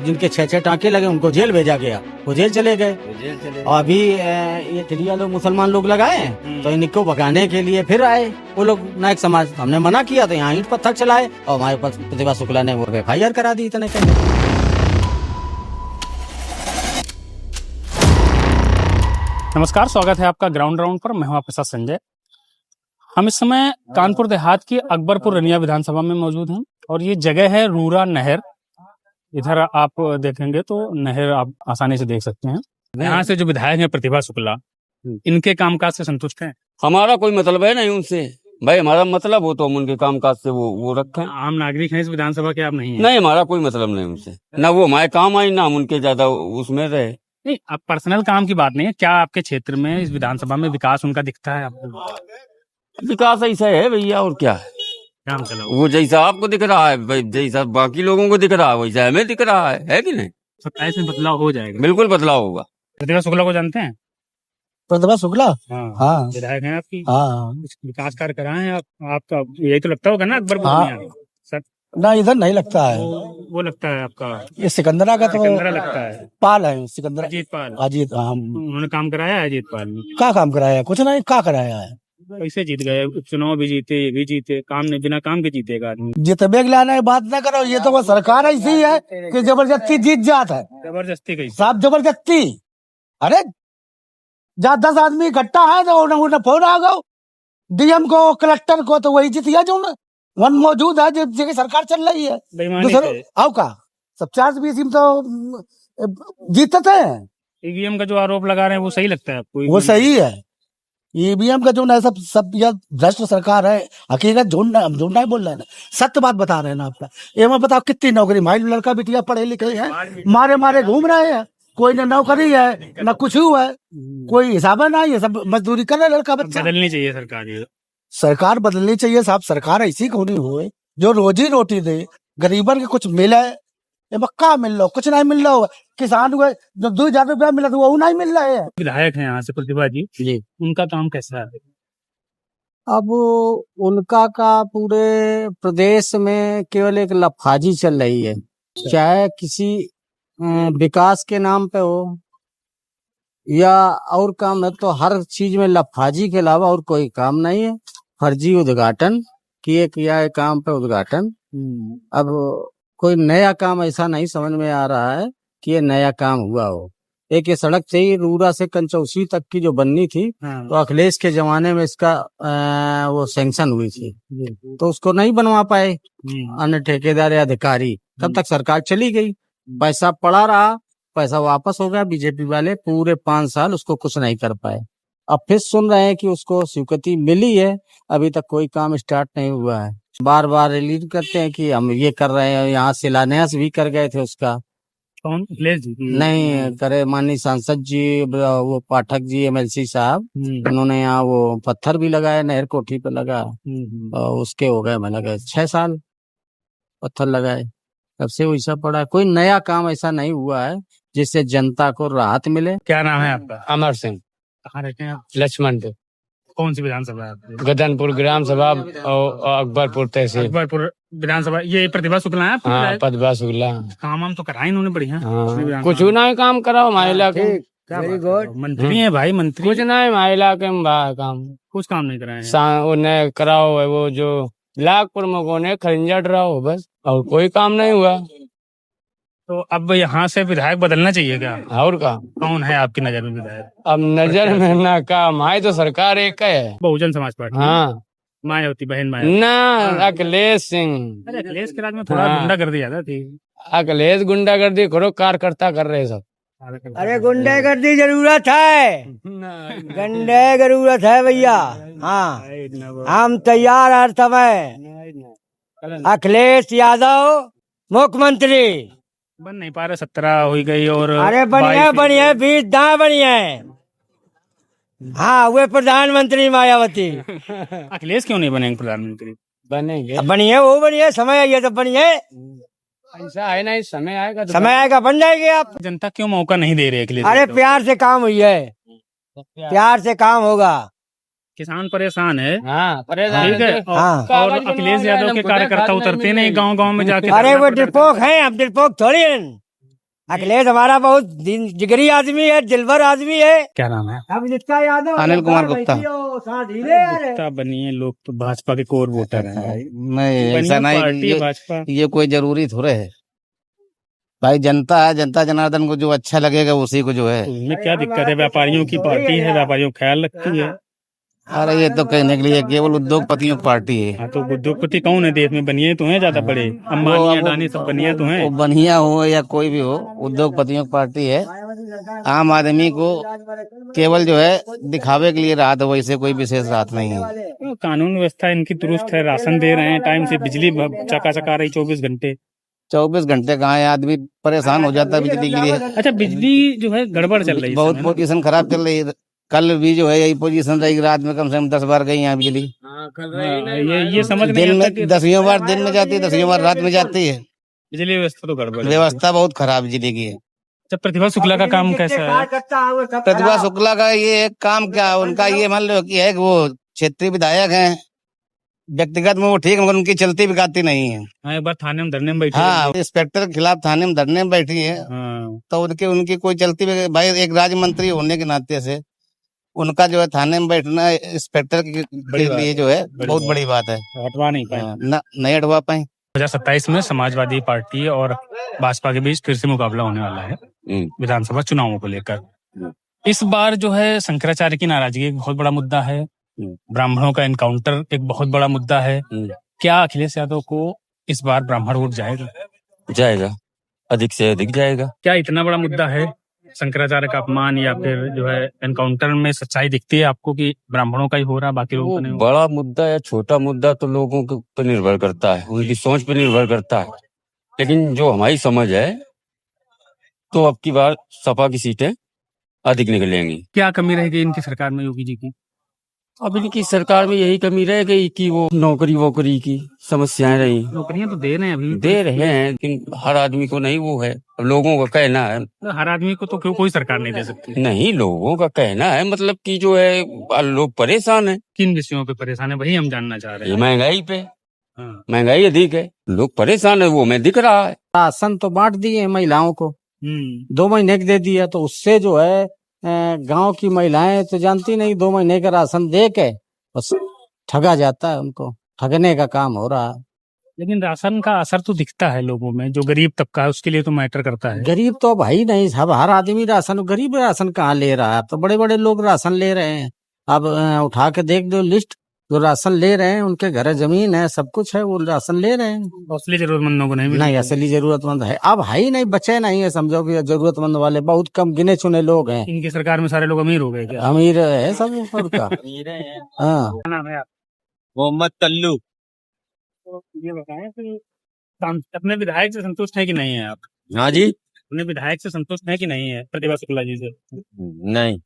जिनके 6-6 टाँके लगे उनको जेल भेजा गया, वो जेल चले गए। और अभी ये चिड़िया लोग मुसलमान लोग लगाए हैं, तो इनको भगाने के लिए फिर आए वो लोग नायक समाज। हमने मना किया तो यहाँ ईंट पत्थर चलाए और हमारे पास प्रतिभा शुक्ला ने वो FIR करा दी इतने के। नमस्कार, स्वागत है आपका ग्राउंड राउंड पर। मैं हूं आपके साथ संजय। हम इस समय कानपुर देहात की अकबरपुर रनिया विधानसभा में मौजूद हैं और ये जगह है रूरा नहर। इधर आप देखेंगे तो नहर आप आसानी से देख सकते हैं। यहाँ से जो विधायक हैं प्रतिभा शुक्ला, इनके कामकाज से संतुष्ट हैं? हमारा कोई मतलब है नहीं उनसे भाई, हमारा मतलब हो तो हम उनके कामकाज से वो रखें। आम नागरिक हैं इस विधानसभा के, आप नहीं हैं? नहीं, हमारा कोई मतलब नहीं उनसे, ना वो हमारे काम आई ना हम उनके ज्यादा उसमें रहे। नहीं, अब पर्सनल काम की बात नहीं है। क्या आपके क्षेत्र में इस विधानसभा में विकास उनका दिखता है आपको? विकास ऐसा है भैया, और क्या है, काम चला वो जैसा आपको दिख रहा है भाई, जैसा बाकी लोगों को दिख रहा है वैसा हमें दिख रहा है कि नहीं? 27 में बदलाव हो जाएगा, बिल्कुल बदलाव होगा। प्रतिभा शुक्ला को जानते हैं? प्रतिभा शुक्ला हाँ विधायक हैं आपकी, हाँ विकास कार्य कराए हैं आपका, यही तो लगता होगा ना अकबरपुर में? सर ना, इधर नहीं लगता है। वो लगता है आपका, ये सिकंदरा का तो सिकंदरा लगता है। पाल है, सिकंदरा अजीत पाल। अजीत, हाँ। उन्होंने काम कराया है अजीत पाल ने? क्या काम कराया? कुछ नहीं, क्या कराया है? कैसे जीत गए? उपचुनाव भी जीते, ये भी जीते। काम नहीं, बिना काम के जीतेगा आदमी। जितने लाने की बात ना करो, ये तो वो सरकार ऐसी है कि जबरदस्ती जीत जाता है। जबरदस्ती कैसे? साहब जबरदस्ती, अरे जहाँ 10 आदमी इकट्ठा है तो उन्हें फोन आ गो DM को, कलेक्टर को, तो वही जीत गया जो वन मौजूद है जिसकी सरकार चल रही है। दूसरे आओ का सब 420 तो जीतते हैं। EVM का जो आरोप लगा रहे हैं वो सही लगता है आपको? वो सही है। EVM का जो ना सब यह भ्रष्ट सरकार है। हकीकत झूठना नहीं बोल रहे हैं ना, सत्य बात बता रहे हैं ना आपका। ये मैं बताओ कितनी नौकरी, हमारे लड़का बिटिया पढ़े लिखे हैं, मारे घूम रहे हैं। कोई ना नौकरी है ना कुछ हुआ है, कोई हिसाब है ना, ये सब मजदूरी कर रहे लड़का बच्चा। बदलनी चाहिए सरकार, ये सरकार बदलनी चाहिए साहब। सरकार ऐसी क्यों नहीं हुए जो रोजी रोटी दे, गरीबन के कुछ मिले। ये मक्का मिल लो, कुछ नहीं मिल रहा होगा। किसान को जो 2,000 रुपया मिला था वो नहीं मिल रहा है। विधायक है यहाँ से प्रतिभा जी, उनका काम कैसा है? अब उनका का पूरे प्रदेश में केवल एक लफाजी चल रही है, चाहे किसी विकास के नाम पे हो या और काम है, तो हर चीज में लफाजी के अलावा और कोई काम नहीं है। फर्जी उद्घाटन किया है, काम पे उद्घाटन। अब कोई नया काम ऐसा नहीं समझ में आ रहा है कि ये नया काम हुआ हो। एक ये सड़क थी रूरा से कंचौसी तक की जो बननी थी, तो अखिलेश के जमाने में इसका वो सैंक्शन हुई थी, तो उसको नहीं बनवा पाए अन्य ठेकेदार या अधिकारी। तब तक सरकार चली गई, पैसा पड़ा रहा, पैसा वापस हो गया। बीजेपी वाले पूरे 5 साल उसको कुछ नहीं कर पाए। अब फिर सुन रहे हैं कि उसको स्वीकृति मिली है, अभी तक कोई काम स्टार्ट नहीं हुआ है। बार बार रिलीज करते हैं कि हम ये कर रहे हैं, यहाँ शिलान्यास भी कर गए थे उसका। कौन? अखिलेश जी नहीं करे, माननीय सांसद जी, वो पाठक जी, MLC साहब, उन्होंने यहाँ वो पत्थर भी लगाया, नहर कोठी पे लगा, और उसके हो गए, मैंने कहा 6 साल पत्थर लगाए, तब से वैसा पड़ा। कोई नया काम ऐसा नहीं हुआ है जिससे जनता को राहत मिले। क्या नाम है आपका? अमर सिंह। कहाँ रहते हैं आप? लक्ष्मण। कौन सी विधानसभा है आपकी? गदनपुर ग्राम सभा और अकबरपुर तहसील। अकबरपुर विधानसभा। ये प्रतिभा शुक्ला है आपकी? हाँ, प्रतिभा शुक्ला। काम तो कराए इन्होंने बढ़िया। हाँ, कुछ ना काम कराओ महिला के। Very good. मंत्री है भाई, मंत्री। कुछ ना महिला के काम, कुछ काम नहीं कराए। उन्हें कराओ है वो जो लाख प्रमुखों ने खरिंजा रहो बस, और कोई काम नहीं हुआ। तो अब यहाँ से विधायक बदलना चाहिए क्या? और का कौन है आपकी नजर में विधायक? अब नजर में ना काम है तो सरकार एक है, बहुजन समाज पार्टी। हाँ, मायावती बहन ना मायावती। अखिलेश सिंह। अरे अखिलेश के राज में थोड़ा गुंडागर्दी ज्यादा थी। अखिलेश गुंडागर्दी करो, कार्यकर्ता कर रहे सब। अरे गुंडागर्दी जरूरत है, गुंडे जरूरत है भैया। हाँ, हम तैयार हर समय। अखिलेश यादव मुख्यमंत्री बन नहीं पा रहे, 17 हो गई और अरे बढ़िया 20 दाएं बढ़िया। हाँ, वे प्रधानमंत्री मायावती। अखिलेश क्यों नहीं बनेंगे प्रधानमंत्री? बनेंगे, बढ़िया, वो बढ़िया, समय आइए तो बढ़िया। ऐसा है ना, समय आएगा तो समय आएगा बन जाएगी आप। जनता क्यों मौका नहीं दे रही अखिलेश? अरे प्यार से काम हुई है, प्यार से काम होगा। किसान परेशान है। हाँ, परेशान ठीक है। और अखिलेश यादव के कार्यकर्ता उतरते नहीं गांव-गांव में जाके। अरे वो डरपोक हैं, अब डरपोक थोड़ी हैं। अखिलेश हमारा बहुत जिगरी आदमी है, दिलबर आदमी है। क्या नाम है? अब जिसका यादव अनिल कुमार गुप्ता। गुप्ता बनिए, लोग तो भाजपा के कोर वोटर हैं। नहीं बनिए ऐसा नहीं, पार्टी है भाजपा। ये कोई जरूरी थोड़े है भाई। जनता है, जनता जनार्दन को जो अच्छा लगेगा उसी को जो है। उसमें क्या दिक्कत है? व्यापारियों की पार्टी है, व्यापारियों का ख्याल रखती है। अरे ये तो कहने के लिए केवल उद्योगपतियों की पार्टी है। हाँ, तो उद्योगपति कौन है देश में? बनिए तो हैं ज्यादा बड़े, अंबानी अडानी सब बनिए तो हैं। वो बनिया हो या कोई भी हो, उद्योगपतियों की पार्टी है। आम आदमी को केवल जो है दिखावे के लिए राहत है, वैसे कोई विशेष राहत नहीं है। तो कानून व्यवस्था इनकी दुरुस्त है, राशन दे रहे हैं टाइम से, बिजली चकाचक आ रही 24 घंटे। 24 घंटे कहाँ है, आदमी परेशान हो जाता है बिजली के लिए। अच्छा, बिजली जो है गड़बड़ चल रही है बहुत पोजीशन खराब चल रही है। कल भी जो है यही पोजीशन रही, रात में कम से कम 10 बार गई यहाँ बिजली। ये समझ नहीं दिन आता कि में 10 बार दिन में जाती है, 10 बार रात में जाती है। बिजली व्यवस्था तो गड़बड़ है। व्यवस्था बहुत खराब बिजली की है। अच्छा, प्रतिभा शुक्ला का काम कैसा है? प्रतिभा शुक्ला का ये काम क्या है, उनका ये मान लो कि है कि वो क्षेत्रीय विधायक हैं, व्यक्तिगत में वो ठीक है, मगर उनकी चलती बिकाती नहीं है। हाँ, एक बार थाने में धरने में बैठी हाँ, इंस्पेक्टर के खिलाफ थाने में धरने में बैठी है। हाँ, तो उनकी कोई चलती भाई, एक राज्य मंत्री होने के नाते से उनका जो है थाने में बैठना इंस्पेक्टर के लिए जो है बहुत बड़ी बात है। हटवा नहीं पाए। नहीं हटवा पाए। 2027 में समाजवादी पार्टी और भाजपा के बीच फिर से मुकाबला होने वाला है विधानसभा चुनावों को लेकर। इस बार जो है शंकराचार्य की नाराजगी एक बहुत बड़ा मुद्दा है, ब्राह्मणों का एनकाउंटर एक बहुत बड़ा मुद्दा है। क्या अखिलेश यादव को इस बार ब्राह्मण वोट जाएगा? जाएगा, अधिक से अधिक जाएगा। क्या इतना बड़ा मुद्दा है शंकराचार्य का अपमान, या फिर जो है एनकाउंटर में सच्चाई दिखती है आपको कि ब्राह्मणों का ही हो रहा, बाकी लोगों वो का नहीं हो बड़ा मुद्दा या छोटा मुद्दा तो लोगों के पर निर्भर करता है, उनकी सोच पर निर्भर करता है। लेकिन जो हमारी समझ है तो अब की बार सपा की सीटें अधिक निकलेंगी। क्या कमी रहेगी इनकी सरकार में योगी जी की? अब इनकी सरकार में यही कमी रह गई कि वो नौकरी वोकरी की समस्याएं रही। नौकरियां तो दे रहे हैं, अभी दे रहे हैं, लेकिन हर आदमी को नहीं वो है। अब लोगों का कहना है, हर आदमी को तो क्यों कोई सरकार नहीं दे सकती? नहीं, लोगों का कहना है मतलब कि जो है लोग परेशान है। किन विषयों पे परेशान है, वही हम जानना चाह रहे ये हैं। महंगाई पे, हाँ। महंगाई अधिक है, लोग परेशान है, वो हमें दिख रहा है। राशन तो बांट दिए हैं महिलाओं को, 2 महीने के दे दिया, तो उससे जो है गांव की महिलाएं तो जानती नहीं, 2 महीने का राशन दे के बस ठगा जाता है, उनको ठगने का काम हो रहा है। लेकिन राशन का असर तो दिखता है लोगों में, जो गरीब तबका है उसके लिए तो मैटर करता है। गरीब तो भाई नहीं, सब हर आदमी राशन, गरीब राशन कहाँ ले रहा है? अब तो बड़े बड़े लोग राशन ले रहे हैं। अब उठा के देख दो लिस्ट, जो राशन ले रहे हैं उनके घर जमीन है, सब कुछ है, वो राशन ले रहे हैं। असली जरूरतमंदों को नहीं मिल नहीं, असली जरूरतमंद है अब है ही नहीं, बचे नहीं है, समझो कि जरूरतमंद वाले बहुत कम गिने चुने लोग हैं। इनकी सरकार में सारे लोग अमीर हो गए क्या? अमीर है सब सबका। हाँ, क्या नाम है आप? मोहम्मद तल्लू। तो ये बताएं कि अपने विधायक से संतुष्ट है कि नहीं है आप? हाँ जी। अपने विधायक से संतुष्ट है कि नहीं है, प्रतिभा शुक्ला जी से? नहीं,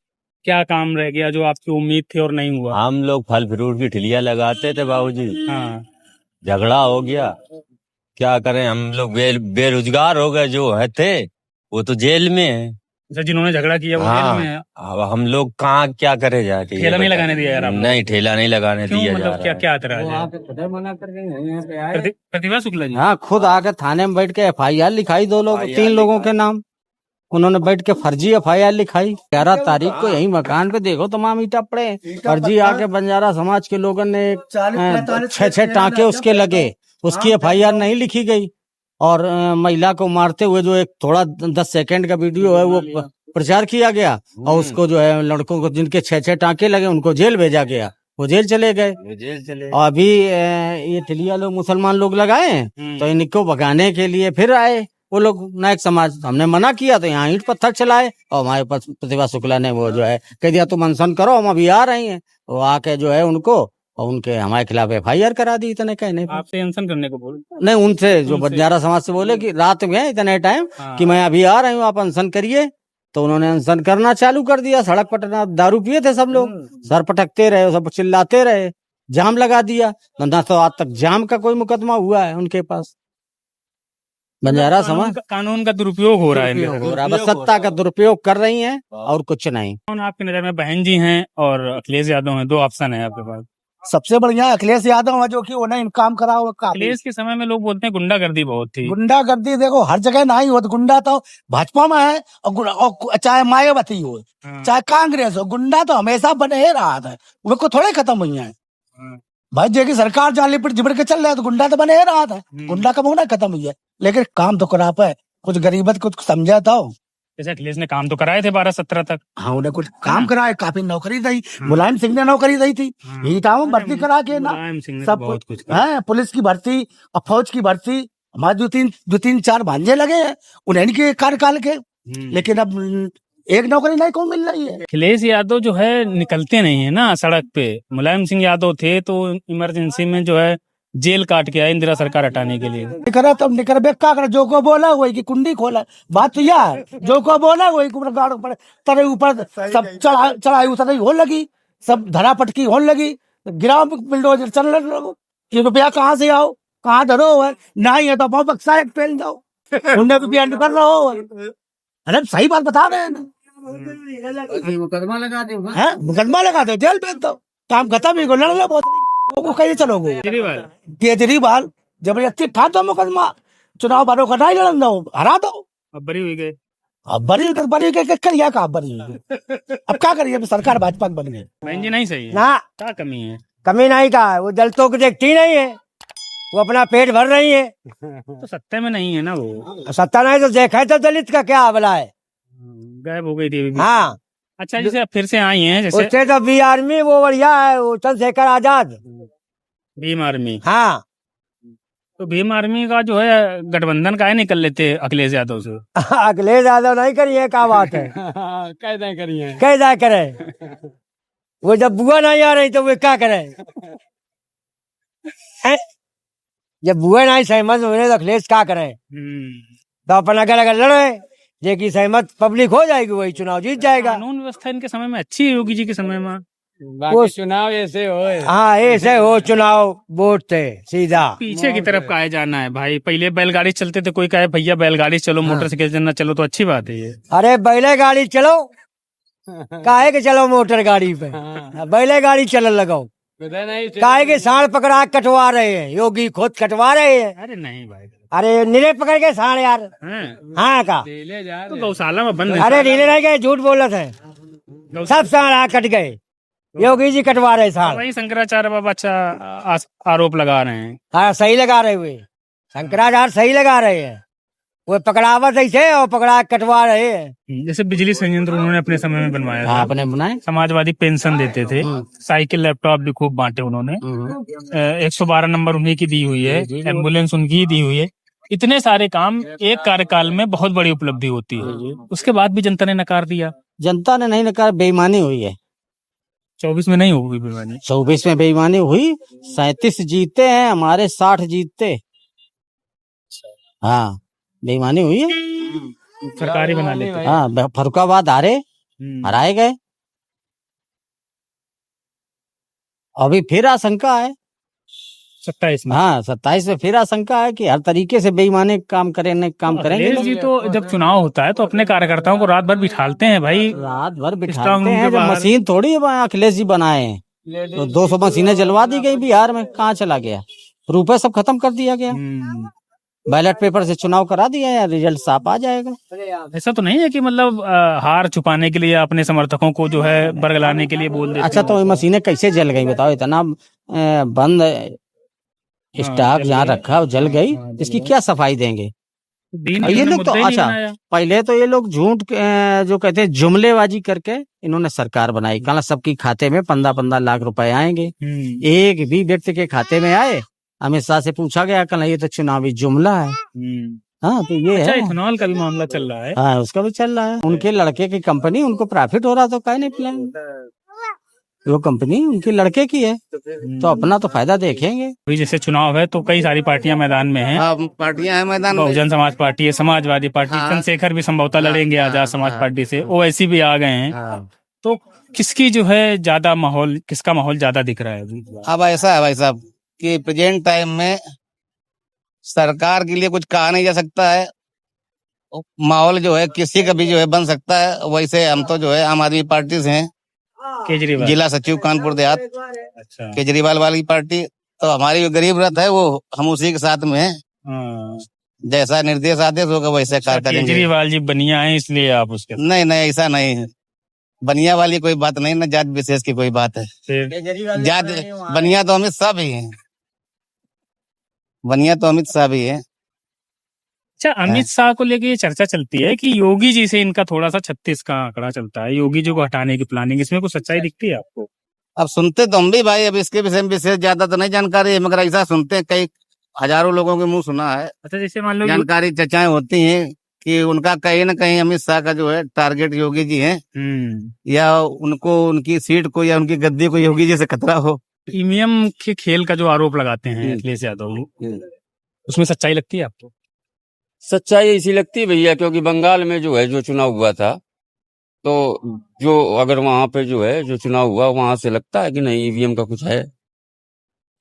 क्या काम रह गया जो आपकी उम्मीद थी और नहीं हुआ? हम लोग फल फ्रूट की ठिलिया लगाते थे बाबूजी, हाँ, झगड़ा हो गया, क्या करें हम लोग बेरोजगार हो गए, जो है थे वो तो जेल में है। अच्छा, जिन्होंने झगड़ा किया वो जेल में है। अब हम लोग कहाँ क्या करे जाके? ठेला नहीं लगाने दिया यार आपने? नहीं, ठेला नहीं लगाने क्यों, दिया जा मतलब रहा क्या है। क्या एतराज है? मना करके प्रतिभा शुक्ला जी? हाँ, खुद आके थाने में बैठ के FIR लिखाई, 3 लोगों के नाम उन्होंने बैठ के फर्जी FIR लिखाई। 11 तारीख को यही मकान पे देखो तमाम ईटा पड़े, फर्जी आके बंजारा समाज के लोगों ने 6 टांके उसके लगे, उसकी FIR नहीं लिखी गई। और महिला को मारते हुए जो एक थोड़ा 10 सेकंड का वीडियो है वो प्रचार किया गया, और उसको जो है लड़कों को जिनके 6 टांके लगे उनको जेल भेजा गया, वो जेल चले गए। और अभी ये ठिलिया लोग मुसलमान लोग लगाए हैं, तो इनको भगाने के लिए फिर आए वो लोग नायक समाज। हमने मना किया तो यहाँ ईंट पत्थर चलाए, और हमारे पास प्रतिभा शुक्ला ने वो जो है कह दिया तुम अनशन करो, हम अभी आ रही हैं। वो आके जो है उनको और उनके हमारे खिलाफ FIR करा दी इतने कहने पे। आपसे अनशन करने को बोल? नहीं, उनसे जो बंजारा समाज से बोले कि रात में इतने टाइम कि मैं अभी आ रही हूँ, आप अनशन करिए, तो उन्होंने अनशन करना चालू कर दिया। सड़क पटना, दारू पिए थे सब लोग, सर पटकते रहे, सब चिल्लाते रहे, जाम लगा दिया। ना तो आज तक जाम का कोई मुकदमा हुआ है उनके पास। बंजारा समाज कानून का दुरुपयोग हो रहा है, हो रहा है, बस सत्ता का दुरुपयोग कर रही हैं और कुछ नहीं। कौन आपकी नजर में बहन जी हैं और अखिलेश यादव हैं, 2 ऑप्शन है आपके पास? सबसे बढ़िया अखिलेश यादव है, जो कि उन्हें काम करा हुआ काफी। अखिलेश के समय में लोग बोलते हैं गुंडागर्दी बहुत थी। गुंडागर्दी देखो हर जगह नहीं हो, गुंडा तो भाजपा में है, और चाहे मायावती हो, चाहे कांग्रेस हो, गुंडा तो हमेशा बने ही रहा था, वो को थोड़े खत्म हुई है भाई। जो की सरकार जाली पर जिबड़ के चल रहा है तो गुंडा तो बने ही रहा था, गुंडा कब होना खत्म हुई है, लेकिन काम तो करा पाए, कुछ गरीबत कुछ समझा था। जैसे अखिलेश ने काम तो कराए थे 12-17 तक। हाँ, उन्हें कुछ काम कराए, काफी नौकरी दी, मुलायम सिंह ने नौकरी दी थी, यही था भर्ती करा के ना, मुलायम सिंह ने सब बहुत कुछ है, पुलिस की भर्ती और फौज की भर्ती। हमारे दो तीन चार भांजे लगे हैं उन्हें के कार्यकाल के, लेकिन अब एक नौकरी नहीं को मिल रही है। अखिलेश यादव जो है निकलते नहीं है ना सड़क पे। मुलायम सिंह यादव थे तो इमरजेंसी में जो है जेल काट के आए इंदिरा सरकार हटाने के लिए। करा तब निकर क्या करे, जो को बोला वही की कुंडी खोला, बात तो यह है, जो को बोला वही गाड़ पर तरे ऊपर सब चढ़ाई उतराई हो लगी, सब धरा पटकी होने लगी, गिराव बिल्डोजर चलने लगो कि रुपया कहाँ से आओ, कहाँ धरो है, नहीं है तो बहुत बक्सा एक फेल जाओ, उन्हें रुपया कर रहा हो। अरे सही बात बता रहे हैं ना, मुकदमा लगा दो, मुकदमा लगा दो, जेल भेज दो, काम खत्म ही, लड़ लो बहुत वो कहीं चलोगे। केजरीवाल जबरदस्ती था तो मुकदमा, चुनाव बारों का नहीं लड़न दो, हरा दो, अब बरी हुई गए। अब बरी करिए का बरी हुई गई। अब क्या करिए, अब सरकार भाजपा की बन गई। बहन जी नहीं सही है ना क्या कमी है? कमी नहीं का, वो दलितों को देखती नहीं है, वो अपना पेट भर रही है। तो सत्ता में नहीं है ना वो, सत्ता नहीं तो देखा तो दलित का क्या हवला है। गायब हो गई थी अभी भी। हाँ, अच्छा जैसे अब फिर से आई हैं, जैसे उससे तो बी आर्मी वो बढ़िया है, वो चंद्रशेखर आजाद। भीम आर्मी। हाँ, तो भीम आर्मी का जो है गठबंधन काहे निकल लेते अखिलेश यादव से? अखिलेश यादव नहीं करिए, क्या बात है। कैसे करिए? कैसा करे, वो जब बुआ नहीं आ रही तो वे क्या करे। जब बुआ नहीं सहमत हो रहे तो अखिलेश क्या करे, तो अपना अगर लड़े, जेकी सहमत पब्लिक हो जाएगी वही चुनाव जीत जाएगा। कानून व्यवस्था इनके समय में अच्छी है, योगी जी के समय में। वो चुनाव ऐसे हो, हाँ ऐसे हो, चुनाव वोट थे सीधा। पीछे की तरफ काहे जाना है भाई? पहले बैलगाड़ी चलते थे, कोई कहे भैया बैलगाड़ी चलो, मोटरसाइकिल चलना चलो, तो अच्छी बात है ये। अरे बैले गाड़ी चलो, काहे के चलो मोटर गाड़ी पे, बैले गाड़ी चल लगाओ, काहे के सांड पकड़ा कटवा रहे हैं, योगी खुद कटवा रहे हैं। अरे नहीं भाई, अरे नीले पकड़ के सांड यार। हाँ का तो गौशाला में बंद है। अरे नीले नहीं गए, झूठ बोल रहे थे, सब सांड कट गए, योगी जी कटवा रहे सांड। वही शंकराचार्य बाबा अच्छा आरोप लगा रहे हैं। हाँ सही लगा रहे हुए, शंकराचार्य सही लगा रहे हैं, वो पकड़ावत ऐसे और पकड़ा कटवा रहे हैं। जैसे बिजली संयंत्र उन्होंने अपने समय में बनवाया था, आपने बनाए, समाजवादी पेंशन देते थे, साइकिल लैपटॉप भी खूब बांटे उन्होंने, 112 नंबर उन्हीं की दी हुई है, एम्बुलेंस उनकी ही दी हुई है। इतने सारे काम एक कार्यकाल में बहुत बड़ी उपलब्धि होती है, उसके बाद भी जनता ने नकार दिया। जनता ने नहीं नकार, बेईमानी हुई है। 24 में नहीं होगी बेईमानी, 24 में बेईमानी हुई, 37 जीते हैं, हमारे 60 जीतते। हाँ बेईमानी हुई है, सरकारी बना लेते। हाँ फरुखाबाद हारे, हराए गए, अभी फिर आशंका है 27 में। हाँ 27 में फिर आशंका है कि हर तरीके से बेईमानी काम करेंगे अखिलेश जी तो जब चुनाव होता है तो अपने कार्यकर्ताओं को रात भर बिठालते हैं भाई, रात भर स्ट्रांग बिठाते रूम हैं। के जब बाहर। मशीन थोड़ी अखिलेश जी बनाए हैं, तो 200 मशीनें जलवा दी गई बिहार में, कहाँ चला गया रुपए, सब खत्म कर दिया गया, बैलेट पेपर से चुनाव करा दिया है, रिजल्ट साफ आ जाएगा। ऐसा तो नहीं है कि मतलब हार छुपाने के लिए अपने समर्थकों को जो है बरगलाने के लिए बोल देते अच्छा, तो ये मशीनें कैसे जल गई बताओ, इतना बंद स्टॉक जहाँ रखा जल गई, इसकी क्या सफाई देंगे? ये लोग तो अच्छा, पहले तो ये लोग झूठ जो कहते हैं जुमलेबाजी करके इन्होंने सरकार बनाई, कल सबकी खाते में 15-15 लाख रुपए आएंगे, एक भी व्यक्ति के खाते में आए। अमित शाह से पूछा गया कल, ये तो चुनावी जुमला है। हाँ तो ये अच्छा, है, इथेनॉल का भी मामला चल रहा है। हाँ उसका भी चल रहा है, उनके लड़के की कंपनी, उनको प्रॉफिट हो रहा तो काहे नहीं पिलाएंगे, वो कंपनी उनके लड़के की है तो अपना तो फायदा देखेंगे। अभी जैसे चुनाव है तो कई सारी पार्टियां मैदान में हैं। पार्टियां हैं मैदान में। बहुजन समाज पार्टी है, समाजवादी पार्टी, चंद्रशेखर भी संभवतः लड़ेंगे आजाद समाज पार्टी से, ओवैसी भी आ गए हैं। तो किसकी जो है ज्यादा माहौल, किसका माहौल ज्यादा दिख रहा है अभी? अब ऐसा है भाई साहब कि प्रेजेंट टाइम में सरकार के लिए कुछ कहा नहीं जा सकता है, माहौल जो है किसी का भी जो है बन सकता है। वैसे हम तो जो है आम आदमी पार्टी से हैं, केजरीवाल। जिला सचिव कानपुर देहात, अच्छा। केजरीवाल वाली पार्टी। तो हमारी जो गरीब रथ है वो हम उसी के साथ में है। हाँ। जैसा निर्देश आदेश होगा वैसे कार्य करेंगे। केजरीवाल जी बनिया है इसलिए आप उसके साथ। नहीं नहीं, ऐसा नहीं है। बनिया वाली कोई बात नहीं, ना जात विशेष की कोई बात है। फिर जात बनिया तो अमित शाह भी है, बनिया तो अमित शाह भी है। अच्छा, अमित शाह को लेके ये चर्चा चलती है कि योगी जी से इनका थोड़ा सा 36 का आंकड़ा चलता है, योगी जी को हटाने की प्लानिंग, इसमें कुछ सच्चाई दिखती है आपको? अब सुनते तो हम भी भाई, अब इसके विषय में विशेष ज्यादा तो नहीं जानकारी है, मगर ऐसा सुनते हैं, कई हजारों लोगों के मुंह सुना है। अच्छा, जैसे मान लो जानकारी चर्चाएं होती हैं कि उनका कहीं ना कहीं अमित शाह का जो है टारगेट योगी जी है, या उनको उनकी सीट को या उनकी गद्दी को योगी जी से खतरा हो। ईवीएम के खेल का जो आरोप लगाते हैं अखिलेश यादव, उसमें सच्चाई लगती है आपको? सच्चाई इसी लगती है भैया, क्योंकि बंगाल में जो है जो चुनाव हुआ था, तो जो अगर वहां पे जो है जो चुनाव हुआ वहां से लगता है कि नहीं ईवीएम का कुछ है।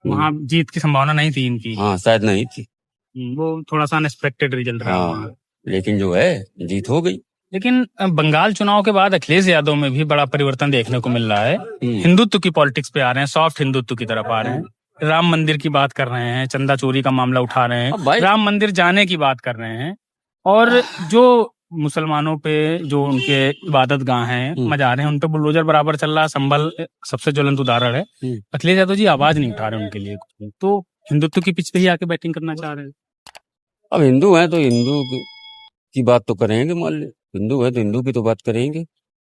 वहां जीत की संभावना नहीं थी इनकी। हाँ, शायद नहीं थी। वो थोड़ा सा अनएक्सपेक्टेड रिजल्ट रहा वहाँ। लेकिन जो है जीत हो गई। लेकिन बंगाल चुनाव के बाद अखिलेश यादव में भी बड़ा परिवर्तन देखने को मिल रहा है। हिंदुत्व की पॉलिटिक्स पे आ रहे हैं, सॉफ्ट हिंदुत्व की तरफ आ रहे हैं, राम मंदिर की बात कर रहे हैं, चंदा चोरी का मामला उठा रहे हैं, राम मंदिर जाने की बात कर रहे हैं, और जो मुसलमानों पे जो उनके इबादत गाह हैं, मजार हैं, उन पे बुलडोजर बराबर चल रहा है। संभल सबसे ज्वलंत उदाहरण है। अखिलेश यादव जी आवाज नहीं उठा रहे उनके लिए, तो हिंदुत्व की पिच पे ही आके बैटिंग करना चाह रहे हैं। अब हिंदू हैं तो हिंदू की बात तो करेंगे, मान लो हिंदू है तो हिंदू की तो बात करेंगे।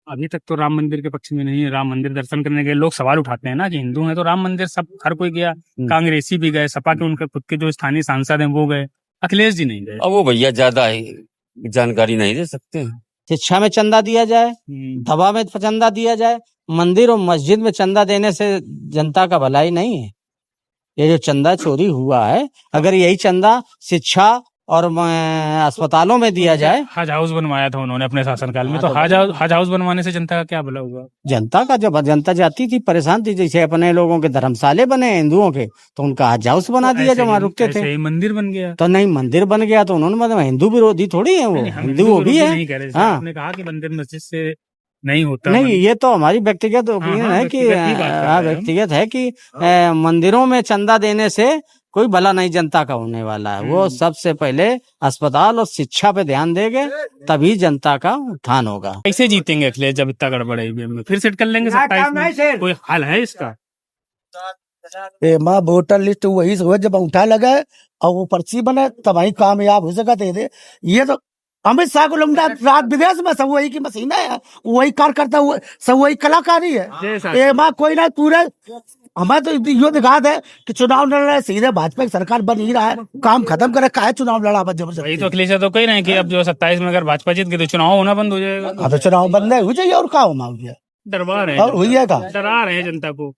अभी तक तो राम मंदिर के पक्ष में नहीं है। राम मंदिर दर्शन करने गए लोग सवाल उठाते हैं ना कि हिंदू हैं तो राम मंदिर सब हर कोई गया, कांग्रेसी भी गए, सपा के उनके खुद के जो स्थानीय सांसद हैं वो गए, अखिलेश जी नहीं गए। अब वो भैया ज्यादा जानकारी नहीं दे सकते हैं। शिक्षा में चंदा दिया जाए, दवा में चंदा दिया जाए, मंदिर और मस्जिद में चंदा देने से जनता का भलाई नहीं है। ये जो चंदा चोरी हुआ है, अगर यही चंदा शिक्षा और अस्पतालों में दिया जाए। हज हाउस बनवाया था उन्होंने अपने शासनकाल में, तो हज हाउस बनवाने से जनता का क्या भला हुआ? जनता का, जब जनता जाती थी परेशान थी, जैसे अपने लोगों के धर्मशाले बने हिंदुओं के, तो उनका हज हाउस बना दिया जब वहाँ रुकते थे। मंदिर बन गया तो नहीं, मंदिर बन गया तो उन्होंने, हिंदू विरोधी थोड़ी है वो, हिंदू वो भी है। हाँ, आपने कहा कि मंदिर मस्जिद से नहीं होता। नहीं, ये तो हमारी व्यक्तिगत ओपिनियन है कि व्यक्तिगत है कि मंदिरों में चंदा देने से कोई भला नहीं जनता का होने वाला है। वो सबसे पहले अस्पताल और शिक्षा पे ध्यान देंगे, तभी जनता का उत्थान होगा। कैसे जीतेंगे अखिलेश जब इतना गड़बड़ है ईवीएम में? फिर सेट कर लेंगे 27 में, कोई हल है इसका? माँ वोटर लिस्ट वही से हुआ जब अंगूठा लगा और वो पर्ची बने तब वही कामयाब हो सका दे। ये तो अमित शाह को लौटा रात विदेश में सब वही की मशीन है, वही कार्यकर्ता हुआ, सब वही कलाकारी है। माँ कोई ना पूरे हमें तो यो दिखा दे कि चुनाव लड़ रहे, सीधे भाजपा की सरकार बन ही रहा है, काम खत्म करे, काहे चुनाव लड़ा जबरदस्ती। वही तो अखिलेश यादव कह रहे हैं कि अब जो 27 में अगर भाजपा जीत गई तो चुनाव होना बंद हो जाएगा। अब तो चुनाव बंद हो जाइए और क्या हो गया, डरवा रहे और हुई है का, डरा रहे हैं जनता को,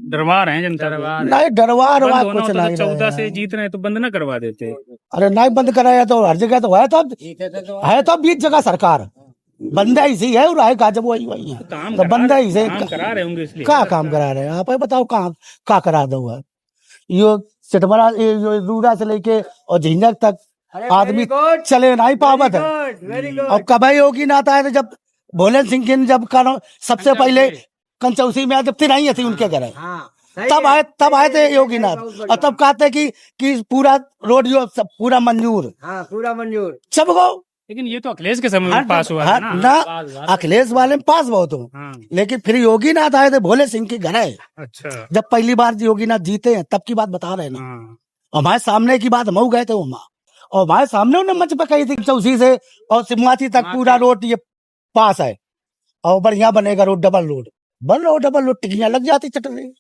डरवा रहे हैं जनता। नहीं डरवा रहा कुछ नहीं, 14 से जीत रहे हैं तो बंद ना करवा देते। अरे नहीं बंद कराया तो हर जगह तो है, तो 20 जगह सरकार बंदा इसी है और आएगा जब वही वही है, तो बंदा ही से करा रहे होंगे इसलिए। क्या काम करा रहे हैं आप बताओ, कहाँ क्या करा दो है यो सिटमरा रूरा से लेके और झिंझक तक आदमी चले नहीं पावत है। और कभी योगी ना आता है तो जब भोले सिंह के जब सबसे पहले कंचौसी में जब नहीं थी उनके घर, तब आए थे योगीनाथ, और तब कहते कि पूरा रोड जो पूरा मंजूर, पूरा मंजूर सब गो। लेकिन ये तो अखिलेश के समय में पास हुआ है ना, अखिलेश वाले में पास बहुत हो, लेकिन फिर योगीनाथ आए थे भोले सिंह के घर है। अच्छा, जब पहली बार योगीनाथ जीते हैं तब की बात बता रहे हैं ना, हमारे सामने की बात हम गए थे वहां, और हमारे सामने उन्होंने मंच पे कही थी चौसी से और सिमवाती तक पूरा रोड ये पास है और बढ़िया बनेगा रोड, डबल रोड बन रहा, डबल रोड टिकियां लग जाती चट रही,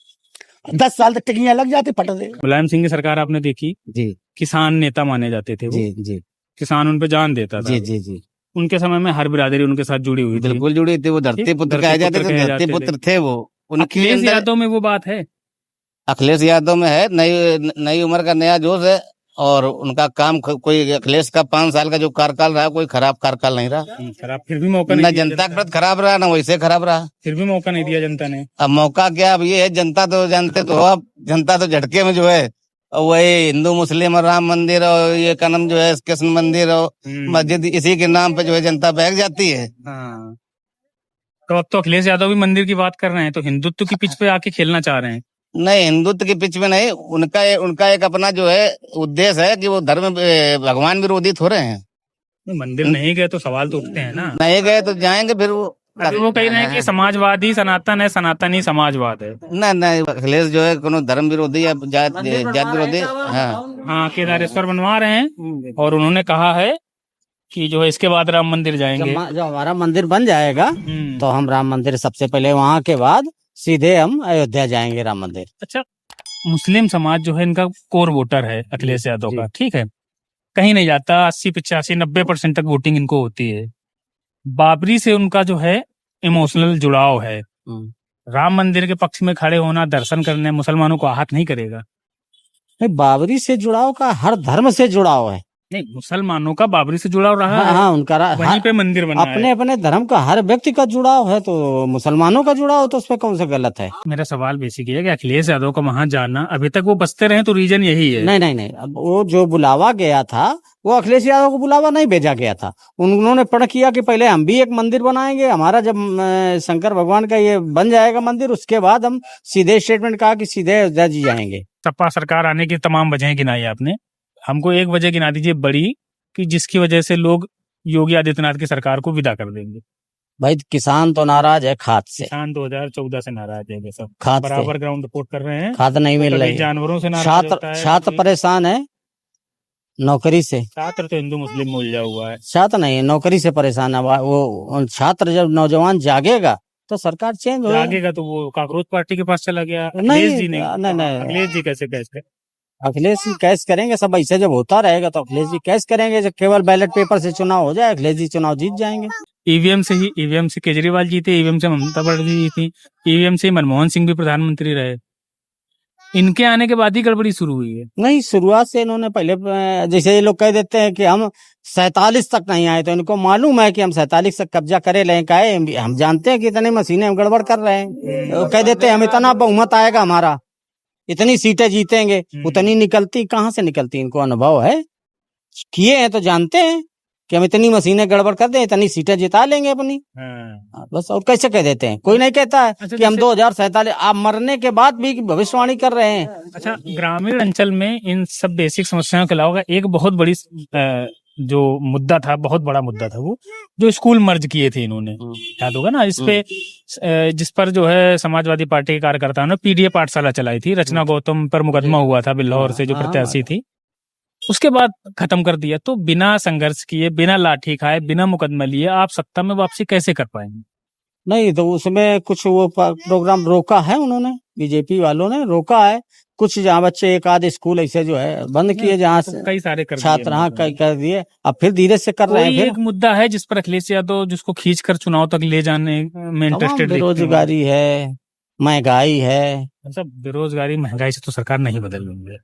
10 साल तक टिकियां लग जाती फट रही। मुलायम सिंह की सरकार आपने देखी जी, किसान नेता माने जाते थे वो, जी जी, किसान उन पे जान देता था। जी जी जी, उनके समय में हर बिरादरी उनके साथ जुड़ी हुई थी, बिल्कुल जुड़ी थी, वो धरती पुत्र कहे जाते थे, धरती पुत्र थे वो। अखिलेश यादव में वो बात है, अखिलेश यादव में है, नई उम्र का नया जोश है, और उनका काम कोई अखिलेश का 5 साल का जो कार्यकाल रहा कोई खराब कार्यकाल नहीं रहा। खराब फिर भी मौका ना जनता के प्रति खराब रहा ना वैसे खराब रहा, फिर भी मौका नहीं दिया जनता ने। अब मौका क्या, अब ये है जनता तो जानते तो, अब जनता तो झटके में जो है वही हिंदू मुस्लिम और राम मंदिर और ये का नाम जो है कृष्ण मंदिर और मस्जिद, इसी के नाम पे जो है जनता बहक जाती है। तो अब तो अखिलेश यादव भी मंदिर की बात कर रहे हैं, तो हिंदुत्व की पिच पे आके खेलना चाह रहे हैं। नहीं, हिंदुत्व के पिच में नहीं, उनका एक अपना जो है उद्देश्य है कि वो धर्म भगवान विरोधी थोड़े हैं। मंदिर नहीं गए तो सवाल तो उठते हैं ना। नहीं गए तो जाएंगे फिर वो। अभी वो कह रहे हैं कि समाजवादी सनातन है, सनातनी समाजवाद है। नहीं, अखिलेश जो है कोनो धर्म विरोधी या जात विरोधी। हाँ हाँ, केदारेश्वर बनवा रहे हैं और उन्होंने कहा है कि जो है इसके बाद राम मंदिर जाएंगे। जब हमारा मंदिर बन जाएगा तो हम राम मंदिर सबसे पहले, वहाँ के बाद सीधे हम अयोध्या जाएंगे राम मंदिर। अच्छा, मुस्लिम समाज जो है इनका कोर वोटर है अखिलेश यादव का, ठीक है, कहीं नहीं जाता, 80-85-90% तक वोटिंग इनको होती है। बाबरी से उनका जो है इमोशनल जुड़ाव है। राम मंदिर के पक्ष में खड़े होना, दर्शन करने मुसलमानों को आहत नहीं करेगा। नहीं, बाबरी से जुड़ाव का हर धर्म से जुड़ाव है। नहीं, मुसलमानों का बाबरी से जुड़ाव रहा हाँ, है। हाँ, उनका वहीं पे मंदिर बना अपने अपने धर्म का हर व्यक्ति का जुड़ाव है, तो मुसलमानों का जुड़ाव तो उसमें कौन सा गलत है। मेरा सवाल बेसिक है कि अखिलेश यादव का वहां जाना, अभी तक वो बसते रहे तो रीजन यही है। नहीं, अब वो जो बुलावा गया था वो अखिलेश यादव को बुलावा नहीं भेजा गया था। उन्होंने प्रण किया कि पहले हम भी एक मंदिर बनाएंगे, हमारा जब शंकर भगवान का ये बन जाएगा मंदिर, उसके बाद हम सीधे स्टेटमेंट कहा कि सीधे अयोध्या जी जाएंगे। सपा सरकार आने की तमाम वजह गिनाई आपने, हमको एक वजह गिना दीजिए बड़ी, कि जिसकी वजह से लोग योगी आदित्यनाथ की सरकार को विदा कर देंगे। भाई, किसान तो नाराज है खाद से। किसान 2014 से नाराज है, सब खाद से बराबर ग्राउंड रिपोर्ट कर रहे हैं, खाद नहीं मिल रही, जानवरों से नाराज होता है। छात्र परेशान है नौकरी से। छात्र तो हिंदू मुस्लिम में उलझा हुआ है। छात्र नहीं, नौकरी से परेशान है वो छात्र। जब नौजवान जागेगा तो सरकार चेंज हो जागेगा, तो वो कांग्रेस पार्टी के पास चला गया। नहीं, अखिलेश जी नहीं, अखिलेश जी कैसे अखिलेश जी कैश करेंगे। सब ऐसे जब होता रहेगा तो अखिलेश जी कैश करेंगे। जब केवल बैलेट पेपर से चुनाव हो जाए, अखिलेश जी चुनाव जीत जाएंगे। ईवीएम से केजरीवाल जीते, ईवीएम से ममता बनर्जी जीती, ईवीएम से मनमोहन सिंह भी प्रधानमंत्री रहे। इनके आने के बाद ही गड़बड़ी शुरू हुई है। नहीं, शुरुआत से इन्होंने पहले, जैसे ये लोग कह देते हैं कि हम 47 तक नहीं आए, तो इनको मालूम है कि हम 47 तक कब्जा करे लें। का हम जानते हैं कि इतनी मशीनें हम गड़बड़ कर रहे हैं। वो कह देते हैं हम इतना बहुमत आएगा हमारा, इतनी सीटें जीतेंगे, उतनी निकलती कहाँ से निकलती। इनको अनुभव है, किए हैं तो जानते हैं कि हम इतनी मशीनें गड़बड़ कर दें, इतनी सीटें जिता लेंगे अपनी। बस, और कैसे कह देते हैं। कोई नहीं कहता है कि हम 2047, आप मरने के बाद भी भविष्यवाणी कर रहे हैं। अच्छा, ग्रामीण अंचल में इन सब बेसिक समस्याओं के अलावा एक बहुत बड़ी जो मुद्दा था, बहुत बड़ा मुद्दा था, वो जो स्कूल मर्ज किए थे इन्होंने, याद होगा ना। इस पे जिस पर जो है समाजवादी पार्टी के कार्यकर्ताओं ने पीडीए पाठशाला चलाई थी। रचना गौतम पर मुकदमा हुआ था बिल्हौर से, जो प्रत्याशी थी, उसके बाद खत्म कर दिया। तो बिना संघर्ष किए, बिना लाठी खाए, बिना मुकदमा लिए आप सत्ता में वापसी कैसे कर पाएंगे? नहीं, तो उसमें कुछ वो प्रोग्राम रोका है उन्होंने, बीजेपी वालों ने रोका है। कुछ जहाँ बच्चे एक आध स्कूल ऐसे जो है बंद किए, जहाँ से कई सारे कर छात्र, हाँ, कई कर दिए। अब फिर धीरे से कर रहे हैं। फिर एक मुद्दा है जिस पर अखिलेश यादव जिसको खींचकर चुनाव तक ले जाने में इंटरेस्टेड, बेरोजगारी है, महंगाई है। सब बेरोजगारी महंगाई से तो सरकार नहीं बदल रही है।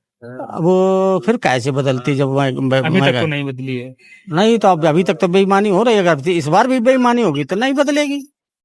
वो फिर कैसे बदलती जब अभी तक तो नहीं बदली है। नहीं, तो अभी तक तो बेईमानी हो रही है। अगर इस बार भी बेईमानी होगी तो नहीं बदलेगी।